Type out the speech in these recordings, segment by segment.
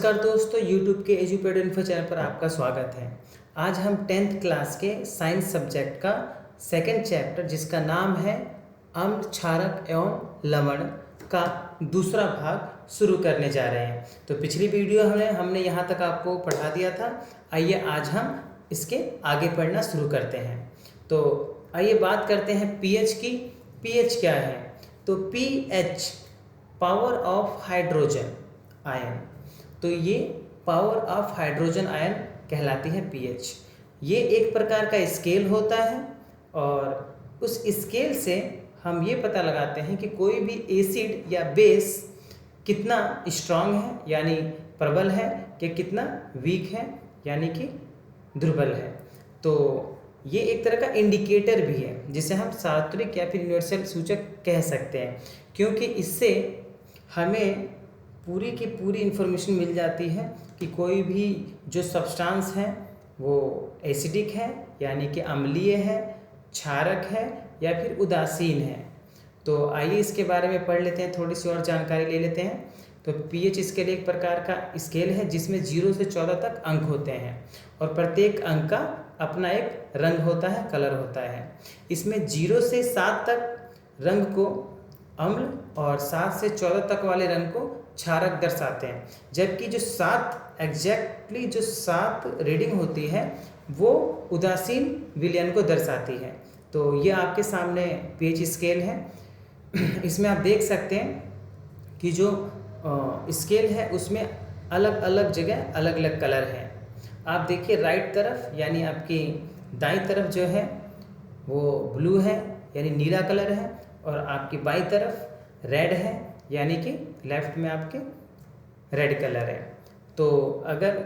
नमस्कार दोस्तों, YouTube के एजुपेड इन्फो चैनल पर आपका स्वागत है। आज हम 10th क्लास के साइंस सब्जेक्ट का सेकंड चैप्टर जिसका नाम है अम्ल, क्षारक एवं लवण का दूसरा भाग शुरू करने जा रहे हैं। तो पिछली वीडियो हमने यहाँ तक आपको पढ़ा दिया था। आइए आज हम इसके आगे पढ़ना शुरू करते हैं। तो आइए बात करते हैं पीएच की। पीएच क्या है? तो pH power of hydrogen ion. तो ये पावर ऑफ हाइड्रोजन आयन कहलाती है पीएच। ये एक प्रकार का स्केल होता है और उस स्केल से हम ये पता लगाते हैं कि कोई भी एसिड या बेस कितना स्ट्रांग है यानी प्रबल है कि कितना वीक है यानी कि दुर्बल है। तो ये एक तरह का इंडिकेटर भी है जिसे हम सार्वत्रिक या फिर यूनिवर्सल सूचक कह सकते हैं, क्योंकि इससे हमें पूरी की पूरी इन्फॉर्मेशन मिल जाती है कि कोई भी जो सब्सटेंस है वो एसिडिक है यानी कि अम्लीय है, क्षारक है या फिर उदासीन है। तो आइए इसके बारे में पढ़ लेते हैं, थोड़ी सी और जानकारी ले लेते हैं। तो पीएच स्केल एक प्रकार का स्केल है जिसमें 0 से 14 तक अंक होते हैं और प्रत्येक अंक का अपना एक रंग होता है, कलर होता है। इसमें 0 से 7 तक रंग को अम्ल और 7 से 14 तक वाले रंग को क्षारक दर्शाते हैं, जबकि जो 7 रीडिंग होती है वो उदासीन विलयन को दर्शाती है। तो ये आपके सामने पीएच स्केल है। इसमें आप देख सकते हैं कि जो स्केल है उसमें अलग अलग जगह अलग अलग कलर हैं। आप देखिए राइट तरफ यानी आपकी दाईं तरफ जो है वो ब्लू है यानी नीला कलर है, और आपकी बाईं तरफ रेड है यानी कि लेफ्ट में आपके रेड कलर है। तो अगर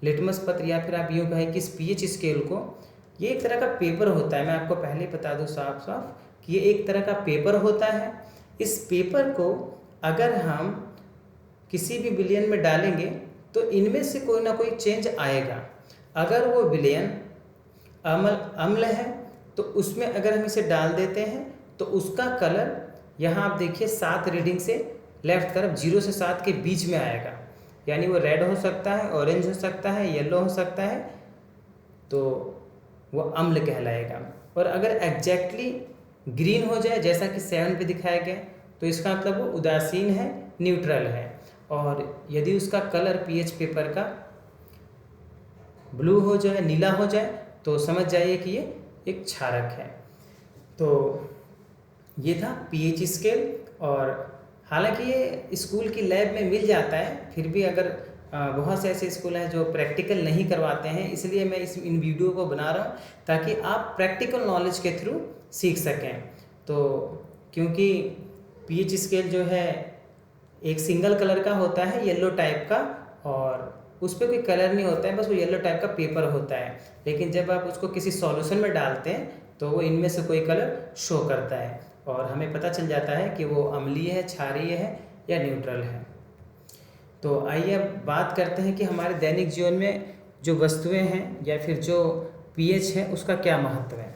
लिटमस पत्र या फिर आप यूँ कहें कि इस पीएच स्केल को, ये एक तरह का पेपर होता है। मैं आपको पहले ही बता दूँ साफ साफ कि ये एक तरह का पेपर होता है। इस पेपर को अगर हम किसी भी विलयन में डालेंगे तो इनमें से कोई ना कोई चेंज आएगा। अगर वो विलयन अम्ल है तो उसमें अगर हम इसे डाल देते हैं तो उसका कलर यहाँ आप देखिए 7 रीडिंग से लेफ्ट तरफ 0 से 7 के बीच में आएगा, यानी वो रेड हो सकता है, ऑरेंज हो सकता है, येलो हो सकता है, तो वो अम्ल कहलाएगा। और अगर एग्जैक्टली ग्रीन हो जाए जैसा कि 7 पे दिखाया गया तो इसका मतलब वो उदासीन है, न्यूट्रल है। और यदि उसका कलर पीएच पेपर का ब्लू हो जाए, नीला हो जाए, तो समझ जाइए कि ये एक क्षारक है। तो ये था पीएच स्केल। और हालांकि ये स्कूल की लैब में मिल जाता है, फिर भी अगर बहुत से ऐसे स्कूल हैं जो प्रैक्टिकल नहीं करवाते हैं, इसलिए मैं इन वीडियो को बना रहा हूँ ताकि आप प्रैक्टिकल नॉलेज के थ्रू सीख सकें। तो क्योंकि पीएच स्केल जो है एक सिंगल कलर का होता है, येलो टाइप का, और उस पर कोई कलर नहीं होता है, बस वो येलो टाइप का पेपर होता है। लेकिन जब आप उसको किसी सॉल्यूशन में डालते हैं तो वो इनमें से कोई कलर शो करता है और हमें पता चल जाता है कि वो अम्लीय है, क्षारीय है या न्यूट्रल है। तो आइए अब बात करते हैं कि हमारे दैनिक जीवन में जो वस्तुएं हैं या फिर जो पीएच है उसका क्या महत्व है।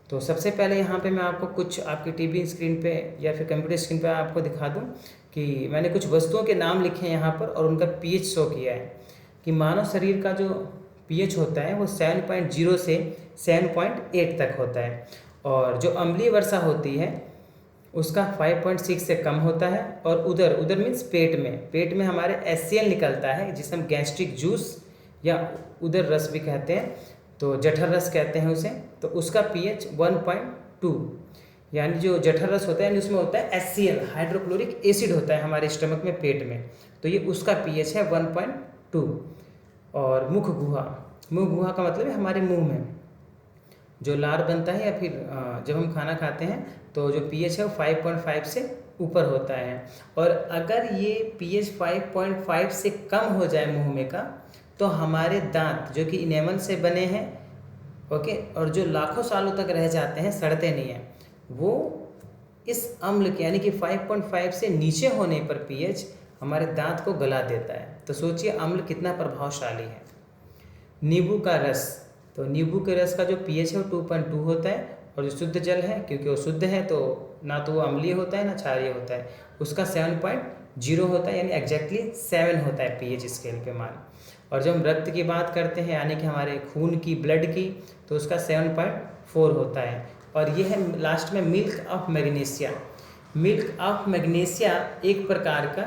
तो सबसे पहले यहाँ पे मैं आपको कुछ आपकी टीवी स्क्रीन पे या फिर कंप्यूटर स्क्रीन पे आपको दिखा दूँ कि मैंने कुछ वस्तुओं के नाम लिखे हैं यहाँ पर और उनका पीएच शो किया है। कि मानव शरीर का जो पीएच होता है वो 7.0 से 7.8 तक होता है, और जो अम्लीय वर्षा होती है उसका 5.6 से कम होता है। और उदर मीन्स पेट में हमारे HCl निकलता है जिसे हम गैस्ट्रिक जूस या उदर रस भी कहते हैं, तो जठर रस कहते हैं उसे। तो उसका पीएच 1.2 यानी जो जठर रस होता है उसमें होता है HCl, हाइड्रोक्लोरिक एसिड होता है हमारे स्टमक में, पेट में, तो ये उसका पीएच है 1.2। और मुख गुहा का मतलब है हमारे मुंह में जो लार बनता है या फिर जब हम खाना खाते हैं तो जो पीएच है वो 5.5 से ऊपर होता है। और अगर ये पीएच 5.5 से कम हो जाए मुंह में का, तो हमारे दांत जो कि इनेमल से बने हैं, ओके, और जो लाखों सालों तक रह जाते हैं, सड़ते नहीं हैं, वो इस अम्ल के यानी कि 5.5 से नीचे होने पर पीएच हमारे दांत को गला देता है। तो सोचिए अम्ल कितना प्रभावशाली है। नींबू का रस, तो नींबू के रस का जो पीएच है वो 2.2 होता है, और जो शुद्ध जल है क्योंकि वो शुद्ध है तो ना तो वो अम्लीय होता है ना क्षारीय होता है, उसका 0 होता है, यानी एग्जैक्टली 7 होता है पीएच स्केल पे मान। और जब हम रक्त की बात करते हैं यानी कि हमारे खून की, ब्लड की, तो उसका 7.4 होता है। और ये है लास्ट में milk of magnesia. Milk of magnesia एक प्रकार का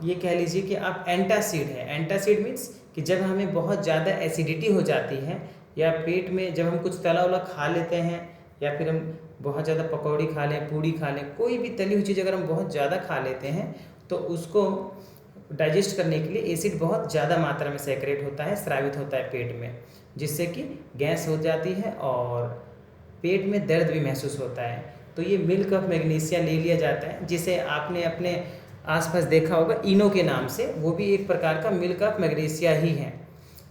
ये कह लीजिए कि आप एंटासिड है। एंटासिड मीन्स कि जब हमें बहुत ज़्यादा एसिडिटी हो जाती है, या पेट में जब हम कुछ तला वाला खा लेते हैं, या फिर हम बहुत ज़्यादा पकौड़ी खा लें, पूड़ी खा लें, कोई भी तली हुई चीज़ अगर हम बहुत ज़्यादा खा लेते हैं, तो उसको डाइजेस्ट करने के लिए एसिड बहुत ज़्यादा मात्रा में सेक्रेट होता है, स्रावित होता है पेट में, जिससे कि गैस हो जाती है और पेट में दर्द भी महसूस होता है। तो ये मिल्क ऑफ मैग्नीशिया ले लिया जाता है, जिसे आपने अपने आसपास देखा होगा इनो के नाम से, वो भी एक प्रकार का मिल्क ऑफ मैग्नीशिया ही है।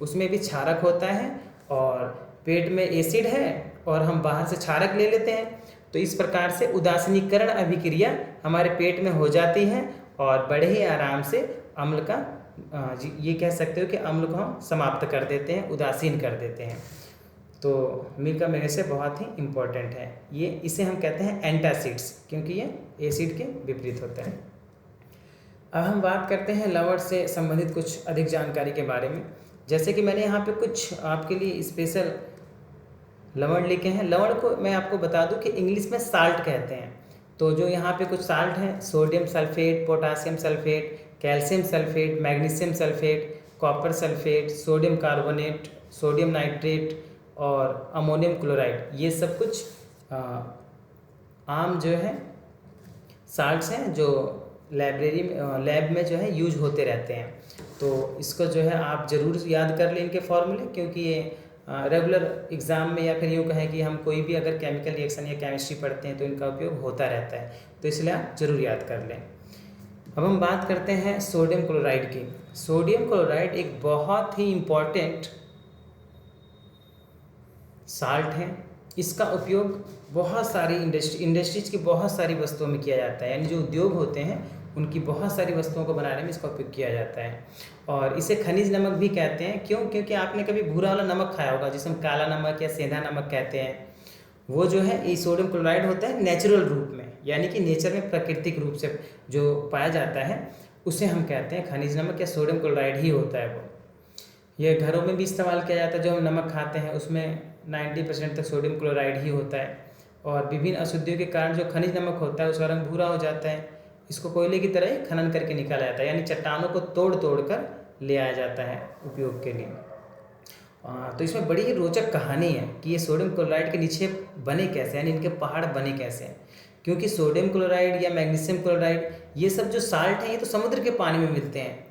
उसमें भी क्षारक होता है और पेट में एसिड है और हम बाहर से क्षारक ले लेते हैं। तो इस प्रकार से उदासीनीकरण अभिक्रिया हमारे पेट में हो जाती है और बड़े ही आराम से अम्ल का ये कह सकते हो कि अम्ल को हम समाप्त कर देते हैं, उदासीन कर देते हैं। तो मिल्क ऑफ मैग्नीशिया बहुत ही इम्पोर्टेंट है। ये इसे हम कहते हैं एंटासिड्स, क्योंकि ये एसिड के विपरीत होता है। अब हम बात करते हैं लवण से संबंधित कुछ अधिक जानकारी के बारे में। जैसे कि मैंने यहाँ पे कुछ आपके लिए स्पेशल लवण लिखे हैं। लवण को मैं आपको बता दूं कि इंग्लिश में साल्ट कहते हैं। तो जो यहाँ पे कुछ साल्ट हैं, sodium sulphate, potassium sulphate, calcium sulphate, magnesium sulphate, copper sulphate, sodium carbonate, sodium nitrate और अमोनियम क्लोराइड, ये सब कुछ आम जो है साल्ट्स हैं जो लैब में जो है यूज होते रहते हैं। तो इसको जो है आप ज़रूर याद कर लें इनके फॉर्मूले, क्योंकि ये रेगुलर एग्ज़ाम में, या फिर यूँ कहें कि हम कोई भी अगर केमिकल रिएक्शन या केमिस्ट्री पढ़ते हैं तो इनका उपयोग होता रहता है, तो इसलिए आप ज़रूर याद कर लें। अब हम बात करते हैं सोडियम क्लोराइड की। सोडियम क्लोराइड एक बहुत ही इम्पॉर्टेंट साल्ट है। इसका उपयोग बहुत सारी इंडस्ट्रीज की बहुत सारी वस्तुओं में किया जाता है, यानी जो उद्योग होते हैं उनकी बहुत सारी वस्तुओं को बनाने में इसका उपयोग किया जाता है। और इसे खनिज नमक भी कहते हैं। क्यों? क्योंकि आपने कभी भूरा वाला नमक खाया होगा, जिसे हम काला नमक या सेंधा नमक कहते हैं। वो जो है ये सोडियम क्लोराइड होता है नेचुरल रूप में, यानी कि नेचर में प्राकृतिक रूप से जो पाया जाता है उसे हम कहते हैं खनिज नमक या सोडियम क्लोराइड ही होता है वो। यह घरों में भी इस्तेमाल किया जाता है। जो हम नमक खाते हैं उसमें 90% तक सोडियम क्लोराइड ही होता है। और विभिन्न अशुद्धियों के कारण जो खनिज नमक होता है उसका रंग भूरा हो जाता है। इसको कोयले की तरह ही खनन करके निकाला जाता है, यानी चट्टानों को तोड़ तोड़ कर ले आया जाता है उपयोग के लिए। तो इसमें बड़ी ही रोचक कहानी है कि ये सोडियम क्लोराइड के निक्षेप बने कैसे, यानी इनके पहाड़ बने कैसे। क्योंकि सोडियम क्लोराइड या मैग्नीशियम क्लोराइड ये सब जो साल्ट हैं ये तो समुद्र के पानी में मिलते हैं।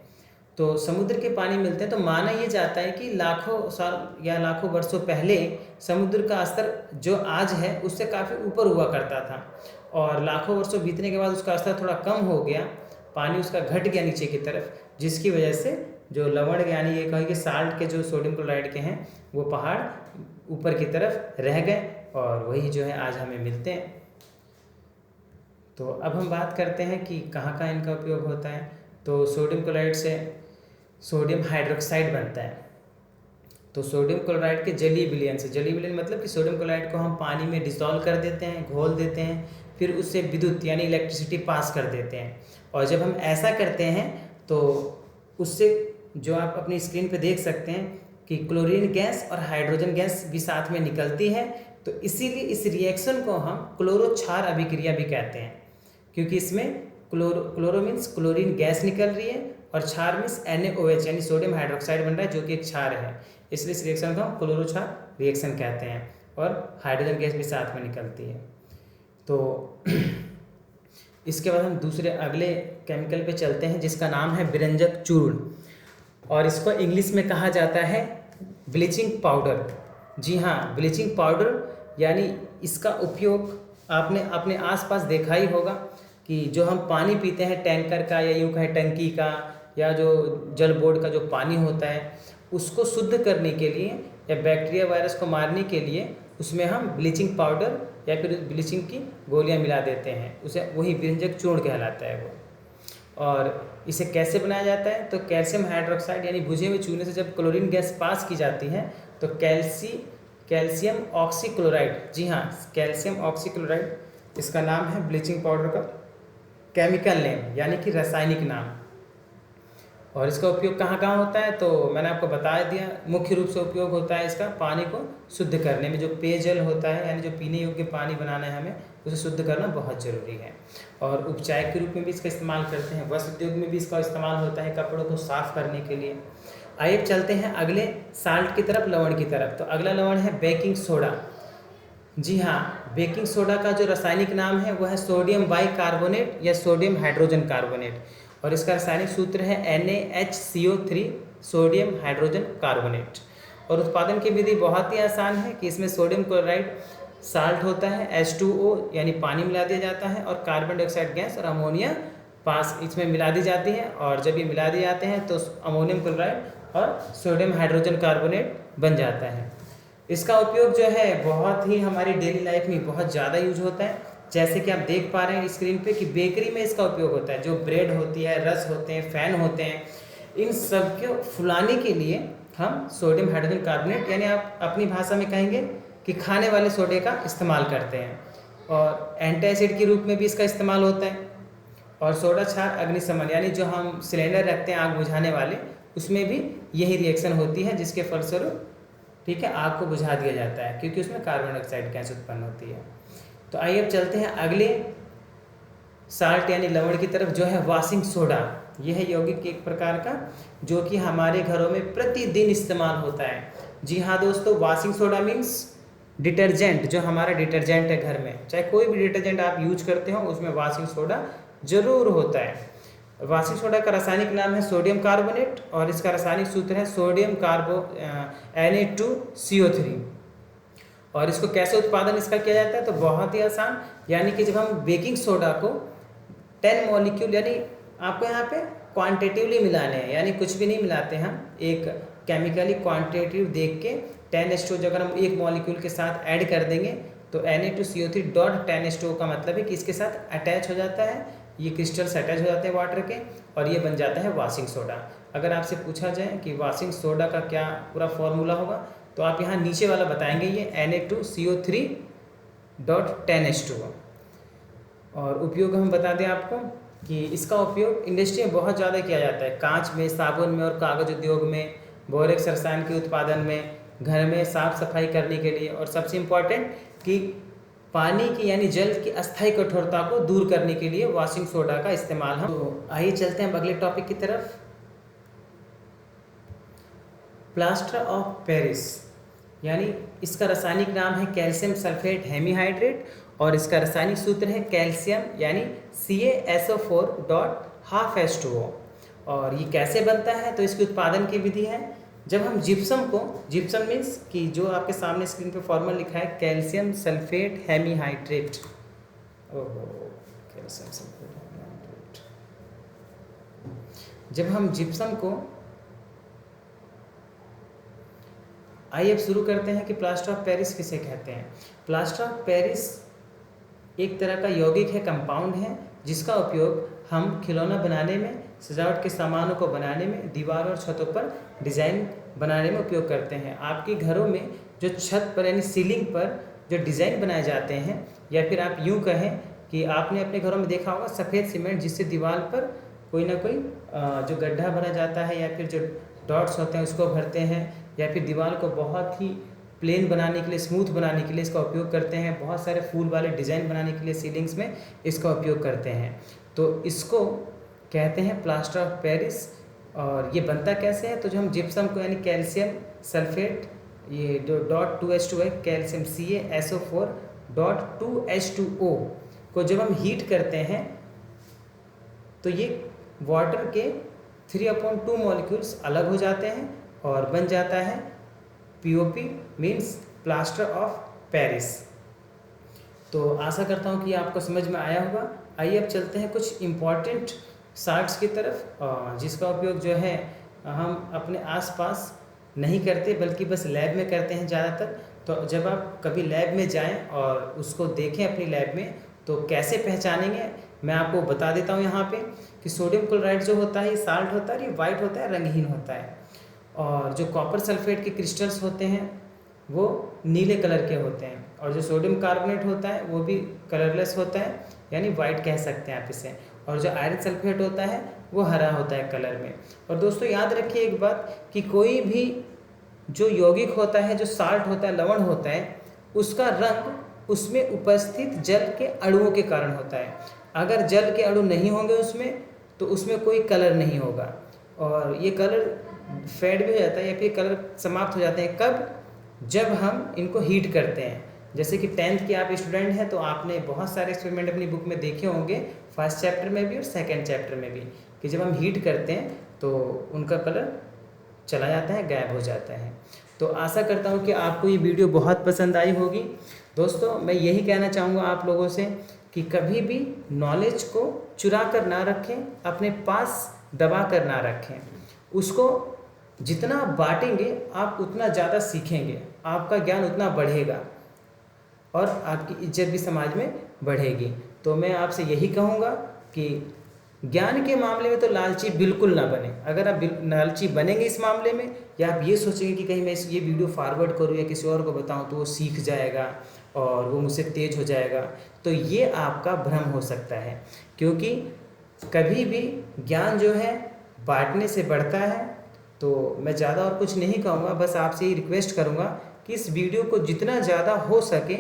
तो समुद्र के पानी मिलते हैं तो माना ये जाता है कि लाखों साल या लाखों वर्षों पहले समुद्र का स्तर जो आज है उससे काफ़ी ऊपर हुआ करता था, और लाखों वर्षों बीतने के बाद उसका स्तर थोड़ा कम हो गया, पानी उसका घट गया नीचे की तरफ, जिसकी वजह से जो लवण यानी ये कहें कि साल्ट के जो सोडियम क्लोराइड के हैं वो पहाड़ ऊपर की तरफ रह गए और वही जो है आज हमें मिलते हैं। तो अब हम बात करते हैं कि कहाँ कहाँ इनका उपयोग होता है। तो सोडियम क्लोराइड से सोडियम हाइड्रोक्साइड बनता है। तो सोडियम क्लोराइड के जलीय विलयन से, जलीय विलयन मतलब कि सोडियम क्लोराइड को हम पानी में डिसॉल्व कर देते हैं, घोल देते हैं, फिर उससे विद्युत यानी इलेक्ट्रिसिटी पास कर देते हैं। और जब हम ऐसा करते हैं तो उससे जो आप अपनी स्क्रीन पे देख सकते हैं कि क्लोरीन गैस और हाइड्रोजन गैस भी साथ में निकलती है। तो इसीलिए इस रिएक्शन को हम क्लोरो क्षार अभिक्रिया भी कहते हैं, क्योंकि इसमें क्लोरो मीन्स क्लोरीन गैस निकल रही है और क्षार मीन्स NaOH यानी सोडियम हाइड्रोक्साइड बन रहा है, जो कि एक क्षार है। इसलिए इस रिएक्शन को हम क्लोरो क्षार रिएक्शन कहते हैं, और हाइड्रोजन गैस भी साथ में निकलती है। तो इसके बाद हम दूसरे अगले केमिकल पे चलते हैं, जिसका नाम है विरंजक चूर्ण, और इसको इंग्लिश में कहा जाता है ब्लीचिंग पाउडर। जी हाँ, ब्लीचिंग पाउडर, यानी इसका उपयोग आपने अपने आसपास देखा ही होगा कि जो हम पानी पीते हैं टैंकर का या यूँ कहें टंकी का, या जो जल बोर्ड का जो पानी होता है उसको शुद्ध करने के लिए या बैक्टीरिया वायरस को मारने के लिए उसमें हम ब्लीचिंग पाउडर या फिर ब्लीचिंग की गोलियां मिला देते हैं, उसे वही विरंजक चूर्ण कहलाता है वो। और इसे कैसे बनाया जाता है? तो कैल्शियम हाइड्रोक्साइड यानी बुझे हुए चूने से जब क्लोरीन गैस पास की जाती है तो कैल्शियम ऑक्सीक्लोराइड, जी हाँ कैल्शियम ऑक्सीक्लोराइड इसका नाम है ब्लीचिंग पाउडर का, केमिकल नेम यानी कि रासायनिक नाम। और इसका उपयोग कहाँ कहाँ होता है, तो मैंने आपको बता दिया। मुख्य रूप से उपयोग होता है इसका पानी को शुद्ध करने में, जो पेयजल होता है यानी जो पीने योग्य पानी बनाना है हमें उसे शुद्ध करना बहुत ज़रूरी है। और उपचार के रूप में भी इसका इस्तेमाल करते हैं, वस्त्र उद्योग में भी इसका इस्तेमाल होता है कपड़ों को साफ करने के लिए। आइए चलते हैं अगले साल्ट की तरफ, लवण की तरफ। तो अगला लवण है बेकिंग सोडा। जी हाँ, बेकिंग सोडा का जो रासायनिक नाम है वह है सोडियम बाइकार्बोनेट या सोडियम हाइड्रोजन कार्बोनेट, और इसका रासायनिक सूत्र है NaHCO3 सोडियम हाइड्रोजन कार्बोनेट। और उत्पादन की विधि बहुत ही आसान है कि इसमें सोडियम क्लोराइड साल्ट होता है, H2O यानी पानी मिला दिया जाता है, और कार्बन डाइऑक्साइड गैस और अमोनिया पास इसमें मिला दी जाती है। और जब ये मिला दिए जाते हैं तो अमोनियम क्लोराइड और सोडियम हाइड्रोजन कार्बोनेट बन जाता है। इसका उपयोग जो है बहुत ही हमारी डेली लाइफ में बहुत ज़्यादा यूज होता है। जैसे कि आप देख पा रहे हैं स्क्रीन पे कि बेकरी में इसका उपयोग होता है। जो ब्रेड होती है, रस होते हैं, फ़ैन होते हैं, इन सब को फुलाने के लिए हम सोडियम हाइड्रोजन कार्बोनेट यानी आप अपनी भाषा में कहेंगे कि खाने वाले सोडे का इस्तेमाल करते हैं। और एंटासिड के रूप में भी इसका इस्तेमाल होता है। और सोडा क्षार अग्निशमन यानी जो हम सिलेंडर रखते हैं आग बुझाने वाले, उसमें भी यही रिएक्शन होती है जिसके फलस्वरूप ठीक है आग को बुझा दिया जाता है, क्योंकि उसमें कार्बन डाइऑक्साइड गैस उत्पन्न होती है। तो आइए अब चलते हैं अगले साल्ट यानी लवण की तरफ, जो है वॉशिंग सोडा। यह है यौगिक एक प्रकार का जो कि हमारे घरों में प्रतिदिन इस्तेमाल होता है। जी हाँ दोस्तों, वॉशिंग सोडा मीन्स डिटर्जेंट। जो हमारा डिटर्जेंट है घर में, चाहे कोई भी डिटर्जेंट आप यूज करते हो उसमें वॉशिंग सोडा जरूर होता है। वॉशिंग सोडा का रासायनिक नाम है सोडियम कार्बोनेट, और इसका रासायनिक सूत्र है सोडियम Na2CO3। और इसको कैसे उत्पादन इसका किया जाता है, तो बहुत ही आसान, यानी कि जब हम बेकिंग सोडा को 10 मॉलिक्यूल यानी आपको यहाँ पे क्वांटिटिवली मिलाने हैं, यानी कुछ भी नहीं मिलाते हम, एक केमिकली क्वांटिटिव देख के 10H2 अगर हम एक मॉलिक्यूल के साथ ऐड कर देंगे तो Na2CO3 डॉट 10H2 का मतलब है कि इसके साथ अटैच हो जाता है, ये क्रिस्टल्स अटैच हो जाते हैं वाटर के, और ये बन जाता है वॉशिंग सोडा। अगर आपसे पूछा जाए कि वॉशिंग सोडा का क्या पूरा फॉर्मूला होगा, तो आप यहाँ नीचे वाला बताएंगे, ये Na2CO3 डॉट 10H2। और उपयोग हम बता दें आपको कि इसका उपयोग इंडस्ट्री में बहुत ज़्यादा किया जाता है, कांच में, साबुन में और कागज़ उद्योग में, बोरेक्स रसायन के उत्पादन में, घर में साफ सफाई करने के लिए, और सबसे इम्पॉर्टेंट कि पानी की यानी जल की अस्थायी कठोरता को दूर करने के लिए वॉशिंग सोडा का इस्तेमाल हम। तो आइए चलते हैं अगले टॉपिक की तरफ। प्लास्टर ऑफ पेरिस यानी इसका रासायनिक नाम है कैल्शियम सल्फेट हेमीहाइड्रेट, और इसका रासायनिक सूत्र है कैल्शियम यानी CaSO4 डॉट हाफ H2O। और ये कैसे बनता है, तो इसके उत्पादन की विधि है, जब हम जिप्सम को, जिप्सम मीन्स कि जो आपके सामने स्क्रीन पे फॉर्मूला लिखा है calcium sulphate hemihydrate, calcium sulphate hemihydrate, जब हम जिप्सम को, आइए अब शुरू करते हैं कि प्लास्टर ऑफ पेरिस किसे कहते हैं। प्लास्टर ऑफ पेरिस एक तरह का यौगिक है, कंपाउंड है, जिसका उपयोग हम खिलौना बनाने में, सजावट के सामानों को बनाने में, दीवार और छतों पर डिज़ाइन बनाने में उपयोग करते हैं। आपके घरों में जो छत पर यानी सीलिंग पर जो डिज़ाइन बनाए जाते हैं, या फिर आप यूँ कहें कि आपने अपने घरों में देखा होगा सफ़ेद सीमेंट जिससे दीवार पर कोई ना कोई जो गड्ढा भरा जाता है या फिर जो डॉट्स होते हैं उसको भरते हैं, या फिर दीवार को बहुत ही प्लेन बनाने के लिए, स्मूथ बनाने के लिए इसका उपयोग करते हैं। बहुत सारे फूल वाले डिज़ाइन बनाने के लिए सीलिंग्स में इसका उपयोग करते हैं। तो इसको कहते हैं प्लास्टर ऑफ पेरिस। और ये बनता कैसे है, तो जो हम जिप्सम को यानी कैल्शियम सल्फेट, ये जो डॉट 2H2 है, कैल्शियम CaSO4 डॉट 2H2O को जब हम हीट करते हैं तो ये वाटर के 3/2 मॉलिक्यूल्स अलग हो जाते हैं और बन जाता है POP means plaster of Paris. तो आशा करता हूँ कि आपको समझ में आया होगा। आइए अब चलते हैं कुछ इम्पॉर्टेंट साल्ट्स की तरफ, जिसका उपयोग जो है हम अपने आसपास नहीं करते बल्कि बस लैब में करते हैं ज़्यादातर। तो जब आप कभी लैब में जाएं और उसको देखें अपनी लैब में, तो कैसे पहचानेंगे मैं आपको बता देता हूँ यहाँ पे कि सोडियम क्लोराइड जो होता है ये साल्ट होता है, ये वाइट होता है, रंगहीन होता है। और जो कॉपर सल्फेट के क्रिस्टल्स होते हैं वो नीले कलर के होते हैं, और जो सोडियम कार्बोनेट होता है वो भी कलरलेस होता है, यानी वाइट कह सकते हैं आप इसे। और जो आयरन सल्फेट होता है वो हरा होता है कलर में। और दोस्तों याद रखिए एक बात कि कोई भी जो यौगिक होता है, जो साल्ट होता है, लवण होता है, उसका रंग उसमें उपस्थित जल के अणुओं के कारण होता है। अगर जल के अणु नहीं होंगे उसमें तो उसमें कोई कलर नहीं होगा और ये कलर फेड भी हो जाता है या फिर कलर समाप्त हो जाते हैं। कब? जब हम इनको हीट करते हैं। जैसे कि 10th के आप स्टूडेंट हैं तो आपने बहुत सारे एक्सपेरिमेंट अपनी बुक में देखे होंगे, फर्स्ट चैप्टर में भी और सेकंड चैप्टर में भी, कि जब हम हीट करते हैं तो उनका कलर चला जाता है, गायब हो जाता है। तो आशा करता हूँ कि आपको ये वीडियो बहुत पसंद आई होगी। दोस्तों मैं यही कहना चाहूँगा आप लोगों से कि कभी भी नॉलेज को चुरा कर ना रखें, अपने पास दबा कर ना रखें। उसको जितना बांटेंगे आप उतना ज़्यादा सीखेंगे, आपका ज्ञान उतना बढ़ेगा और आपकी इज्जत भी समाज में बढ़ेगी। तो मैं आपसे यही कहूँगा कि ज्ञान के मामले में तो लालची बिल्कुल ना बने। अगर आप लालची बनेंगे इस मामले में, या आप ये सोचेंगे कि कहीं मैं ये वीडियो फॉरवर्ड करूँ या किसी और को बताऊँ तो वो सीख जाएगा और वो मुझसे तेज हो जाएगा, तो ये आपका भ्रम हो सकता है। क्योंकि कभी भी ज्ञान जो है बांटने से बढ़ता है। तो मैं ज़्यादा और कुछ नहीं कहूँगा, बस आपसे ही रिक्वेस्ट करूँगा कि इस वीडियो को जितना ज़्यादा हो सके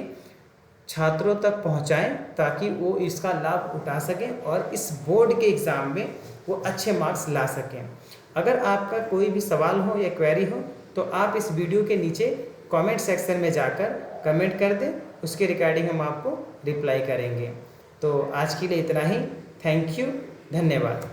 छात्रों तक पहुंचाएं ताकि वो इसका लाभ उठा सकें और इस बोर्ड के एग्ज़ाम में वो अच्छे मार्क्स ला सकें। अगर आपका कोई भी सवाल हो या क्वेरी हो तो आप इस वीडियो के नीचे कमेंट सेक्शन में जाकर कमेंट कर दें, उसके रिगार्डिंग हम आपको रिप्लाई करेंगे। तो आज के लिए इतना ही। थैंक यू, धन्यवाद।